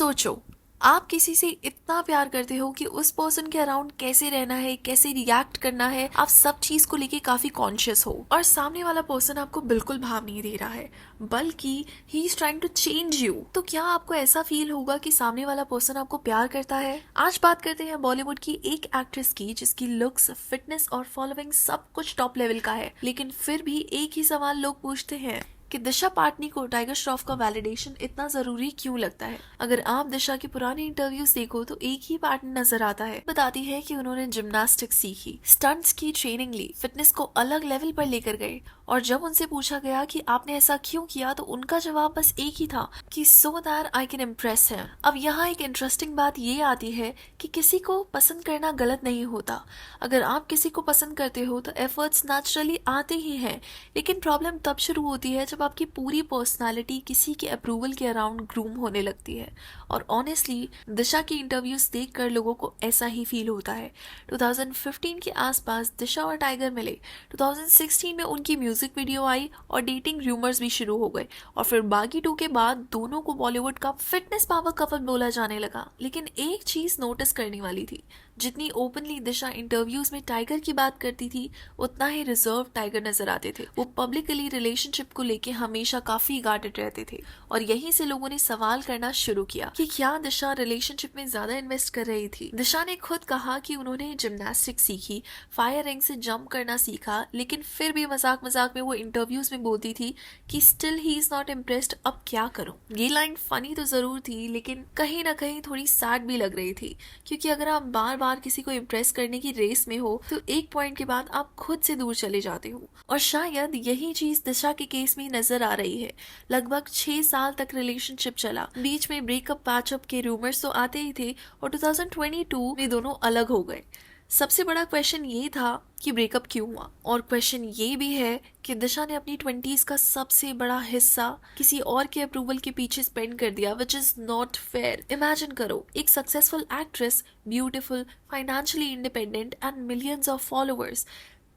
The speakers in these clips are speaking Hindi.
सोचो, आप किसी से इतना प्यार करते हो कि उस पर्सन के अराउंड कैसे रहना है, कैसे रिएक्ट करना है, आप सब चीज को लेके काफी कॉन्शियस हो और सामने वाला पर्सन आपको बिल्कुल भाव नहीं दे रहा है, बल्कि he is trying to change you. तो क्या आपको ऐसा फील होगा कि सामने वाला पर्सन आपको प्यार करता है? आज बात करते हैं बॉलीवुड की एक एक्ट्रेस की जिसकी लुक्स, फिटनेस और फॉलोइंग सब कुछ टॉप लेवल का है, लेकिन फिर भी एक ही सवाल लोग पूछते हैं कि दिशा पाटनी को टाइगर श्रॉफ का वैलिडेशन इतना जरूरी क्यों लगता है। अगर आप दिशा के पुराने इंटरव्यूज देखो तो एक ही पैटर्न नजर आता है। बताती है कि उन्होंने जिम्नास्टिक्स सीखी, स्टंट्स की ट्रेनिंग ली, फिटनेस को अलग लेवल पर लेकर गए, और जब उनसे पूछा गया कि आपने ऐसा क्यों किया तो उनका जवाब बस एक ही था कि so that I can impress him. अब यहाँ एक इंटरेस्टिंग बात ये आती है कि किसी को पसंद करना गलत नहीं होता। अगर आप किसी को पसंद करते हो तो एफर्ट्स नेचुरली आते ही हैं, लेकिन प्रॉब्लम तब शुरू होती है जब आपकी पूरी पर्सनालिटी किसी के अप्रूवल के अराउंड ग्रूम होने लगती है। और ऑनेस्टली दिशा की इंटरव्यूज देखकर लोगों को ऐसा ही फील होता है। 2015 के आसपास दिशा और टाइगर मिले, 2016 में उनकी म्यूजिक वीडियो आई और डेटिंग रूमर्स भी शुरू हो गए, और फिर बागी 2 के बाद दोनों को बॉलीवुड का फिटनेस पावर कपल बोला जाने लगा। लेकिन एक चीज नोटिस करने वाली थी, जितनी ओपनली दिशा इंटरव्यूज में टाइगर की बात करती थी उतना ही रिजर्व टाइगर नजर आते थे। वो पब्लिकली रिलेशनशिप को लेके हमेशा काफी गार्डेड रहते थे, और यहीं से लोगों ने सवाल करना शुरू किया कि क्या दिशा रिलेशनशिप में ज्यादा इन्वेस्ट कर रही थी। दिशा ने खुद कहा कि उन्होंने जिम्नास्टिक्स सीखी, फायर रिंग से जंप करना सीखा, लेकिन फिर भी मजाक मजाक में वो इंटरव्यूज में बोलती थी कि still he is not impressed, अब क्या करूं। ये लाइन फनी तो जरूर थी, लेकिन कहीं ना कहीं थोड़ी सैड भी लग रही थी, क्योंकि अगर आप बार बार किसी को इम्प्रेस करने की रेस में हो तो एक पॉइंट के बाद आप खुद से दूर चले जाते हो। और शायद यही चीज दिशा के केस में नजर आ रही है। लगभग 6 साल तक रिलेशनशिप चला, बीच में ब्रेकअप पैचअप के रूमर्स तो आते ही थे, और 2022 में दोनों अलग हो गए। सबसे बड़ा क्वेश्चन ये था कि ब्रेकअप क्यों हुआ, और क्वेश्चन ये भी है कि दिशा ने अपनी 20s का सबसे बड़ा हिस्सा किसी और के अप्रूवल के पीछे स्पेंड कर दिया, which is not fair. Imagine करो, एक successful actress, beautiful, financially independent and millions of followers,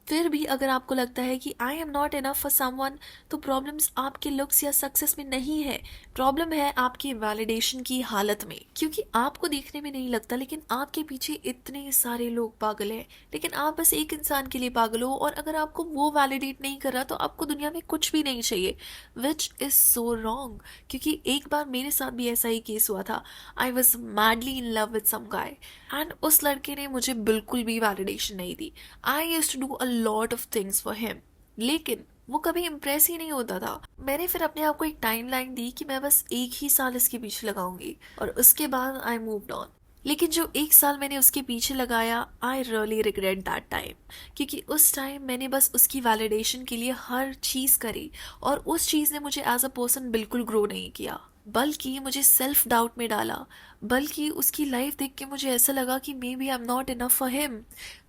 फिर भी अगर आपको लगता है कि आई am not enough for someone, तो प्रॉब्लम्स आपके लुक्स या सक्सेस में नहीं है, प्रॉब्लम है आपकी वैलिडेशन की हालत में। क्योंकि आपको देखने में नहीं लगता, लेकिन आपके पीछे इतने सारे लोग पागल हैं, लेकिन आप बस एक इंसान के लिए पागल हो, और अगर आपको वो वैलिडेट नहीं कर रहा तो आपको दुनिया में कुछ भी नहीं चाहिए, विच इज सो रॉन्ग। क्योंकि एक बार मेरे साथ भी ऐसा ही केस हुआ था। I was madly in love with some guy, and उस लड़के ने मुझे बिल्कुल भी वैलिडेशन नहीं दी। I used to do a lot of things for him, लेकिन वो कभी इम्प्रेस ही नहीं होता था। मैंने फिर अपने आप को एक टाइमलाइन दी कि मैं बस एक ही साल इसके पीछे लगाऊंगी, और उसके बाद आई मूव्ड ऑन। लेकिन जो एक साल मैंने उसके पीछे लगाया, I really regret that time, क्योंकि उस टाइम मैंने बस उसकी वैलिडेशन के लिए हर चीज़ करी, और उस चीज़ ने मुझे एज अ पर्सन बिल्कुल ग्रो नहीं किया, बल्कि मुझे सेल्फ डाउट में डाला। बल्कि उसकी लाइफ देख के मुझे ऐसा लगा कि may be I am not enough for him,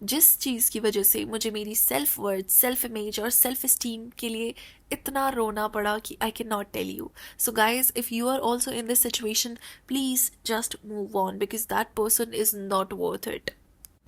जिस चीज़ की वजह से मुझे मेरी सेल्फ वर्थ, सेल्फ इमेज और सेल्फ एस्टीम के लिए इतना रोना पड़ा कि I can not tell you. So guys, if you are also in this situation, please just move on, because that person is not worth it.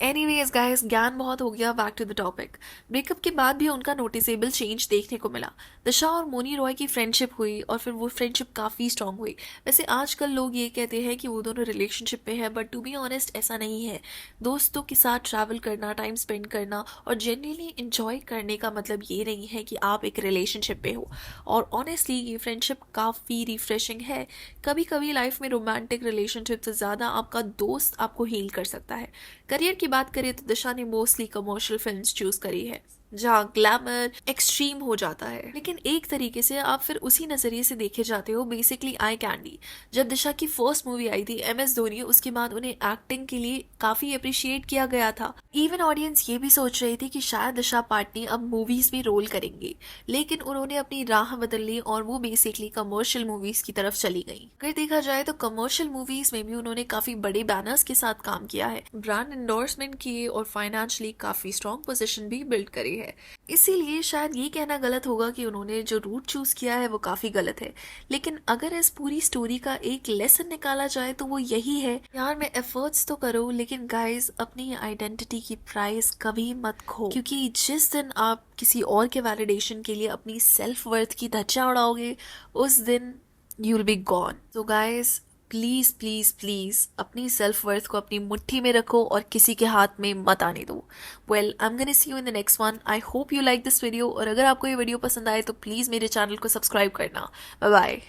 Anyways guys, ज्ञान बहुत हो गया, back to the topic. Breakup के बाद भी उनका नोटिसेबल चेंज देखने को मिला। दिशा और मोनी रॉय की फ्रेंडशिप हुई, और फिर वो फ्रेंडशिप काफ़ी स्ट्रांग हुई। वैसे आजकल लोग ये कहते हैं कि वो दोनों रिलेशनशिप में है, बट टू बी ऑनेस्ट ऐसा नहीं है। दोस्तों के साथ ट्रैवल करना, टाइम स्पेंड करना और जेन्युइनली इंजॉय करने का मतलब ये नहीं है कि आप एक रिलेशनशिप में हो। और ऑनेस्टली ये फ्रेंडशिप काफ़ी रिफ्रेशिंग है। कभी कभी लाइफ में रोमांटिक रिलेशनशिप से ज़्यादा आपका दोस्त आपको हील कर सकता है। करियर की बात करें तो दिशा ने मोस्टली कमर्शियल फिल्म्स चूज करी है, जहाँ ग्लैमर एक्सट्रीम हो जाता है, लेकिन एक तरीके से आप फिर उसी नजरिए से देखे जाते हो, बेसिकली आई कैंडी। जब दिशा की फर्स्ट मूवी आई थी MS धोनी, उसके बाद उन्हें एक्टिंग के लिए काफी अप्रिशिएट किया गया था। इवन ऑडियंस ये भी सोच रही थी कि शायद दिशा पाटनी अब मूवीज में रोल करेंगे, लेकिन उन्होंने अपनी राह बदल ली और वो बेसिकली कमर्शियल मूवीज की तरफ चली गई। अगर देखा जाए तो कमर्शियल मूवीज में भी उन्होंने काफी बड़े बैनर्स के साथ काम किया है, ब्रांड एंडोर्समेंट किए और फाइनेंशियली काफी स्ट्रॉन्ग पोजीशन भी बिल्ड करी है। इसीलिए शायद ये कहना गलत होगा कि उन्होंने जो रूट चूज किया है वो काफी गलत है, लेकिन अगर इस पूरी स्टोरी का एक लेसन निकाला जाए तो वो यही है, यार मैं एफर्ट्स तो करो, लेकिन गाइस अपनी आइडेंटिटी की प्राइस कभी मत खो, क्योंकि जिस दिन आप किसी और के वैलिडेशन के लिए अपनी सेल्फ वर्थ की धज्जियां उड़ाओगे, उस दिन यू विल बी गॉन। तो गाइस, प्लीज़ प्लीज़ प्लीज़ अपनी सेल्फ वर्थ को अपनी मुट्ठी में रखो और किसी के हाथ में मत आने दो। Well, I am gonna see you in the next one. I hope you like this video, और अगर आपको ये वीडियो पसंद आए तो प्लीज़ मेरे चैनल को सब्सक्राइब करना। Bye bye.